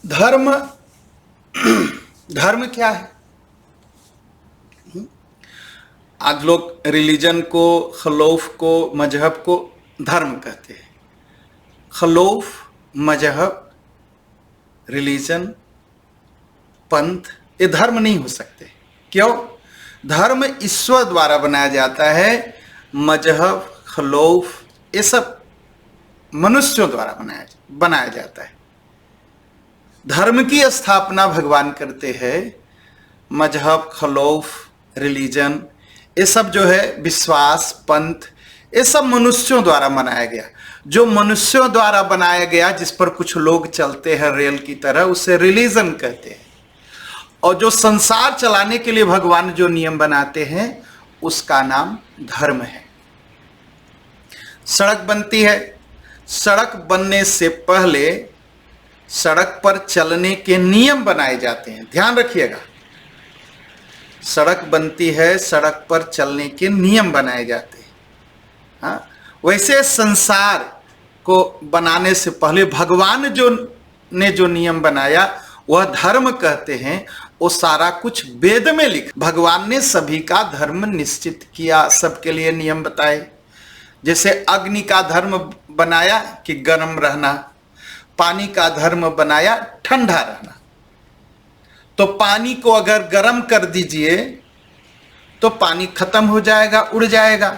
धर्म धर्म क्या है? आज लोग रिलीजन को, खलौफ को, मजहब को धर्म कहते हैं। खलौफ, मजहब, रिलीजन, पंथ ये धर्म नहीं हो सकते। क्यों? धर्म ईश्वर द्वारा बनाया जाता है। मजहब, खलौफ ये सब मनुष्यों द्वारा बनाया जाता है। धर्म की स्थापना भगवान करते हैं। मजहब, खलौफ, रिलीजन ये सब जो है, विश्वास, पंथ ये सब मनुष्यों द्वारा बनाया गया। जो मनुष्यों द्वारा बनाया गया, जिस पर कुछ लोग चलते हैं रेल की तरह, उसे रिलीजन कहते हैं। और जो संसार चलाने के लिए भगवान जो नियम बनाते हैं उसका नाम धर्म है। सड़क बनती है, सड़क बनने से पहले सड़क पर चलने के नियम बनाए जाते हैं। ध्यान रखिएगा, सड़क बनती है, सड़क पर चलने के नियम बनाए जाते हैं। हाँ, वैसे संसार को बनाने से पहले भगवान जो नियम बनाया वह धर्म कहते हैं। वो सारा कुछ वेद में लिखा। भगवान ने सभी का धर्म निश्चित किया, सबके लिए नियम बताए। जैसे अग्नि का धर्म बनाया कि गर्म रहना, पानी का धर्म बनाया ठंडा रहना। तो पानी को अगर गर्म कर दीजिए तो पानी खत्म हो जाएगा, उड़ जाएगा।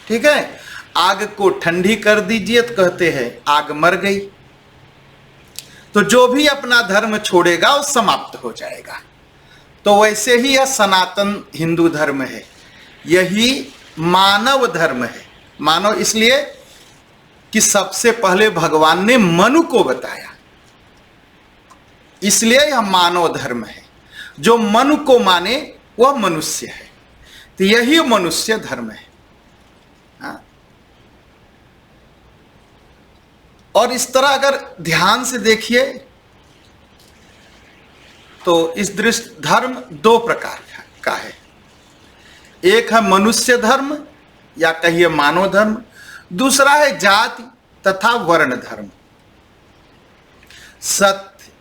ठीक है। आग को ठंडी कर दीजिए तो कहते हैं आग मर गई। तो जो भी अपना धर्म छोड़ेगा वो समाप्त हो जाएगा। तो वैसे ही यह सनातन हिंदू धर्म है, यही मानव धर्म है। मानव इसलिए कि सबसे पहले भगवान ने मनु को बताया, इसलिए यह मानव धर्म है। जो मनु को माने वह मनुष्य है। तो यही मनुष्य धर्म है। हाँ? और इस तरह अगर ध्यान से देखिए तो इस दृष्टि धर्म दो प्रकार का है। एक है मनुष्य धर्म या कहिए मानव धर्म, दूसरा है जाति तथा वर्ण धर्म। सत्य,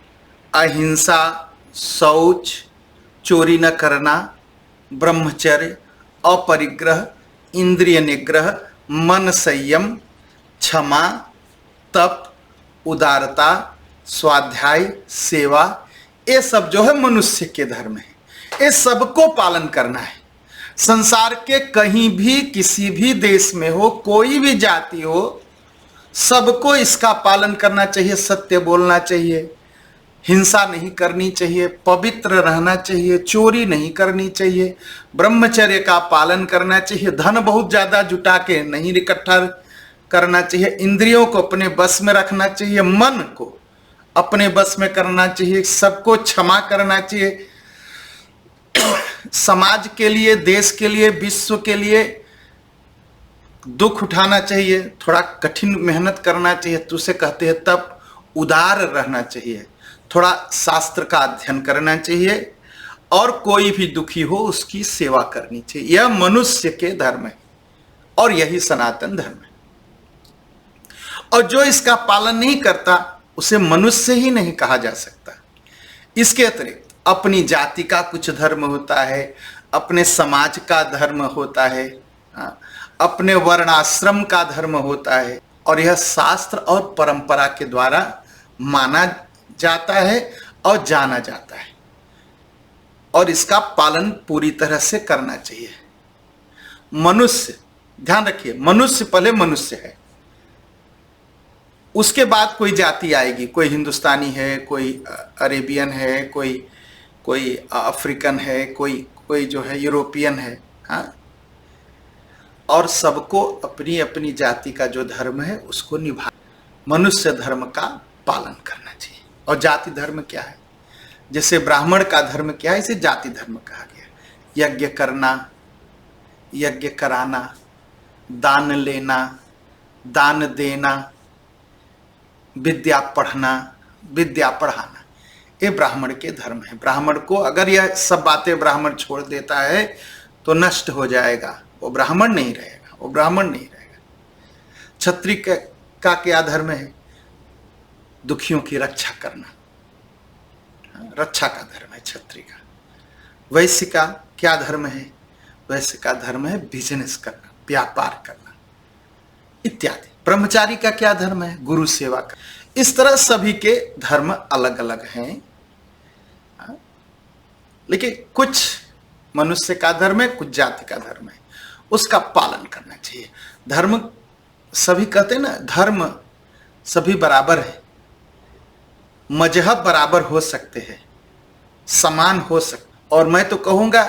अहिंसा, शौच, चोरी न करना, ब्रह्मचर्य, अपरिग्रह, इंद्रिय निग्रह, मन संयम, क्षमा, तप, उदारता, स्वाध्याय, सेवा ये सब जो है मनुष्य के धर्म है। ये सबको पालन करना है। संसार के कहीं भी किसी भी देश में हो, कोई भी जाति हो, सबको इसका पालन करना चाहिए। सत्य बोलना चाहिए, हिंसा नहीं करनी चाहिए, पवित्र रहना चाहिए, चोरी नहीं करनी चाहिए, ब्रह्मचर्य का पालन करना चाहिए, धन बहुत ज्यादा जुटा के नहीं इकट्ठा करना चाहिए, इंद्रियों को अपने बस में रखना चाहिए, मन को अपने बस में करना चाहिए, सबको क्षमा करना चाहिए, समाज के लिए, देश के लिए, विश्व के लिए दुख उठाना चाहिए, थोड़ा कठिन मेहनत करना चाहिए। तो उसे कहते हैं तप, उदार रहना चाहिए, थोड़ा शास्त्र का अध्ययन करना चाहिए, और कोई भी दुखी हो उसकी सेवा करनी चाहिए। यह मनुष्य के धर्म है और यही सनातन धर्म है। और जो इसका पालन नहीं करता उसे मनुष्य ही नहीं कहा जा सकता। इसके अतिरिक्त अपनी जाति का कुछ धर्म होता है, अपने समाज का धर्म होता है, अपने वर्णाश्रम का धर्म होता है, और यह शास्त्र और परंपरा के द्वारा माना जाता है और जाना जाता है, और इसका पालन पूरी तरह से करना चाहिए। मनुष्य, ध्यान रखिए, मनुष्य पहले मनुष्य है, उसके बाद कोई जाति आएगी। कोई हिंदुस्तानी है, कोई अरेबियन है, कोई अफ्रीकन है, कोई जो है यूरोपियन है। हाँ, और सबको अपनी अपनी जाति का जो धर्म है उसको निभा, मनुष्य धर्म का पालन करना चाहिए। और जाति धर्म क्या है? जैसे ब्राह्मण का धर्म क्या है, इसे जाति धर्म कहा गया। यज्ञ करना, यज्ञ कराना, दान लेना, दान देना, विद्या पढ़ना, विद्या पढ़ाना, ये ब्राह्मण के धर्म है। ब्राह्मण को अगर यह सब बातें ब्राह्मण छोड़ देता है तो नष्ट हो जाएगा, वो ब्राह्मण नहीं रहेगा, वो ब्राह्मण नहीं रहेगा। क्षत्रिय का क्या धर्म है? दुखियों की रक्षा करना, रक्षा का धर्म है क्षत्रिय का। वैश्य का क्या धर्म है? वैश्य का धर्म है बिजनेस करना, व्यापार करना इत्यादि। ब्रह्मचारी का क्या धर्म है? गुरु सेवा का। इस तरह सभी के धर्म अलग अलग हैं, लेकिन कुछ मनुष्य का धर्म है, कुछ जाति का धर्म है, उसका पालन करना चाहिए। धर्म सभी कहते हैं ना, धर्म सभी बराबर है, मजहब बराबर हो सकते हैं, समान हो सकते, और मैं तो कहूंगा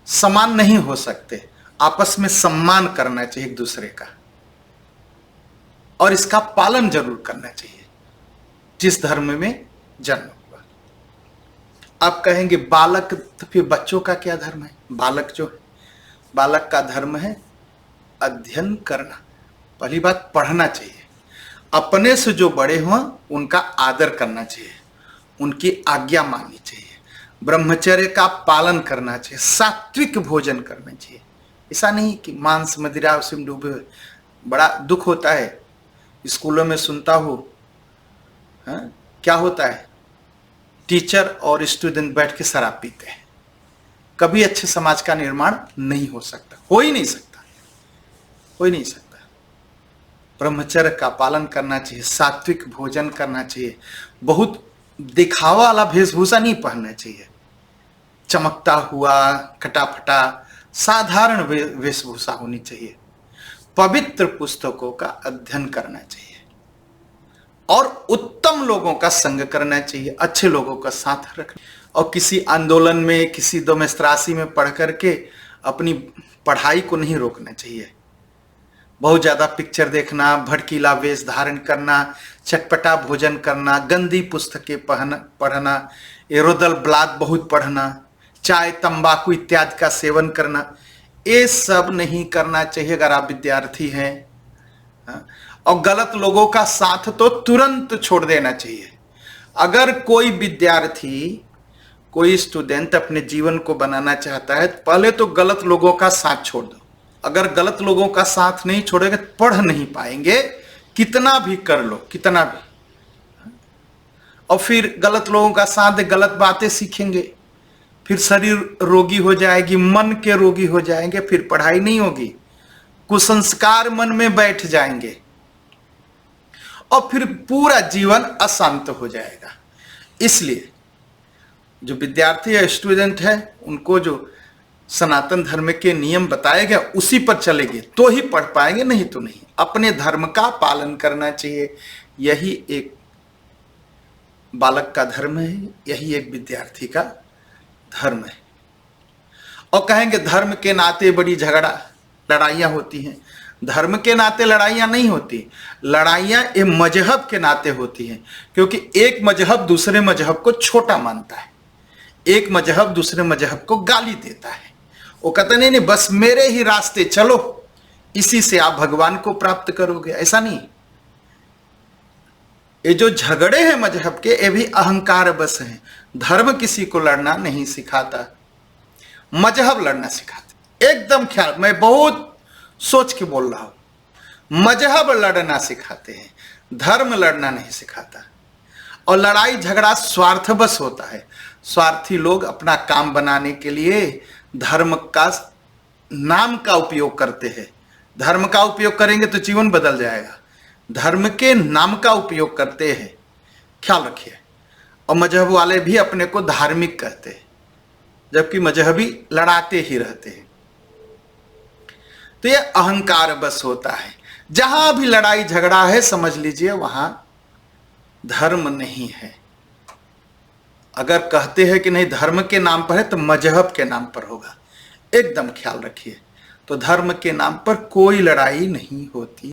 समान नहीं हो सकते। आपस में सम्मान करना चाहिए एक दूसरे का, और इसका पालन जरूर करना चाहिए जिस धर्म में जन्म हुआ। आप कहेंगे बालक, तो फिर बच्चों का क्या धर्म है? बालक जो है, बालक का धर्म है अध्ययन करना। पहली बात पढ़ना चाहिए, अपने से जो बड़े हों उनका आदर करना चाहिए, उनकी आज्ञा माननी चाहिए, ब्रह्मचर्य का पालन करना चाहिए, सात्विक भोजन करना चाहिए। ऐसा नहीं कि मांस मदिरा उसमें डूबे। बड़ा दुख होता है, स्कूलों में सुनता हूँ क्या होता है, टीचर और स्टूडेंट बैठ के शराब पीते हैं। कभी अच्छे समाज का निर्माण नहीं हो सकता, हो ही नहीं सकता, हो ही नहीं सकता। ब्रह्मचर्य का पालन करना चाहिए, सात्विक भोजन करना चाहिए, बहुत दिखावा वाला वेशभूषा नहीं पहनना चाहिए, चमकता हुआ खटाफटा साधारण वेशभूषा होनी चाहिए। पवित्र पुस्तकों का अध्ययन करना चाहिए और उत्तम लोगों का संग करना चाहिए, अच्छे लोगों का साथ रखना। और किसी आंदोलन में, किसी देमोक्रेसी में पढ़ करके अपनी पढ़ाई को नहीं रोकना चाहिए। बहुत ज्यादा पिक्चर देखना, भड़कीला वेश धारण करना, चटपटा भोजन करना, गंदी पुस्तकें पढ़ना, एरोदल ब्लाग बहुत पढ़ना, चाय तंबाकू इत्यादि का सेवन करना, ये सब नहीं करना चाहिए अगर आप विद्यार्थी हैं। और गलत लोगों का साथ तो तुरंत छोड़ देना चाहिए। अगर कोई विद्यार्थी, कोई स्टूडेंट अपने जीवन को बनाना चाहता है, पहले तो गलत लोगों का साथ छोड़ दो। अगर गलत लोगों का साथ नहीं छोड़ेंगे तो पढ़ नहीं पाएंगे, कितना भी कर लो, कितना भी। और फिर गलत लोगों का साथ, गलत बातें सीखेंगे, फिर शरीर रोगी हो जाएगी, मन के रोगी हो जाएंगे, फिर पढ़ाई नहीं होगी, कुसंस्कार मन में बैठ जाएंगे और फिर पूरा जीवन अशांत हो जाएगा। इसलिए जो विद्यार्थी या स्टूडेंट है, उनको जो सनातन धर्म के नियम बताए गए उसी पर चलेंगे तो ही पढ़ पाएंगे, नहीं तो नहीं। अपने धर्म का पालन करना चाहिए, यही एक बालक का धर्म है, यही एक विद्यार्थी का धर्म है। और कहेंगे धर्म के नाते बड़ी झगड़ा लड़ाइयां होती हैं। धर्म के नाते लड़ाइयां नहीं होती, लड़ाइयां ये मजहब के नाते होती हैं, क्योंकि एक मजहब दूसरे मजहब को छोटा मानता है, एक मजहब दूसरे मजहब को गाली देता है। वो कहते नहीं नहीं बस मेरे ही रास्ते चलो, इसी से आप भगवान को प्राप्त करोगे। ऐसा नहीं। ये जो झगड़े हैं मजहब के, ये भी अहंकार बस हैं। धर्म किसी को लड़ना नहीं सिखाता, मजहब लड़ना सिखाता। एकदम ख्याल, मैं बहुत सोच के बोल रहा हूं। मजहब लड़ना सिखाते हैं, धर्म लड़ना नहीं सिखाता। और लड़ाई झगड़ा स्वार्थ बस होता है। स्वार्थी लोग अपना काम बनाने के लिए धर्म का नाम का उपयोग करते हैं। धर्म का उपयोग करेंगे तो जीवन बदल जाएगा, धर्म के नाम का उपयोग करते हैं, ख्याल रखिए। और मजहब वाले भी अपने को धार्मिक कहते हैं, जबकि मजहबी लड़ाते ही रहते हैं। तो यह अहंकार बस होता है। जहां भी लड़ाई झगड़ा है, समझ लीजिए वहां धर्म नहीं है। अगर कहते हैं कि नहीं धर्म के नाम पर है, तो मजहब के नाम पर होगा, एकदम ख्याल रखिए। तो धर्म के नाम पर कोई लड़ाई नहीं होती।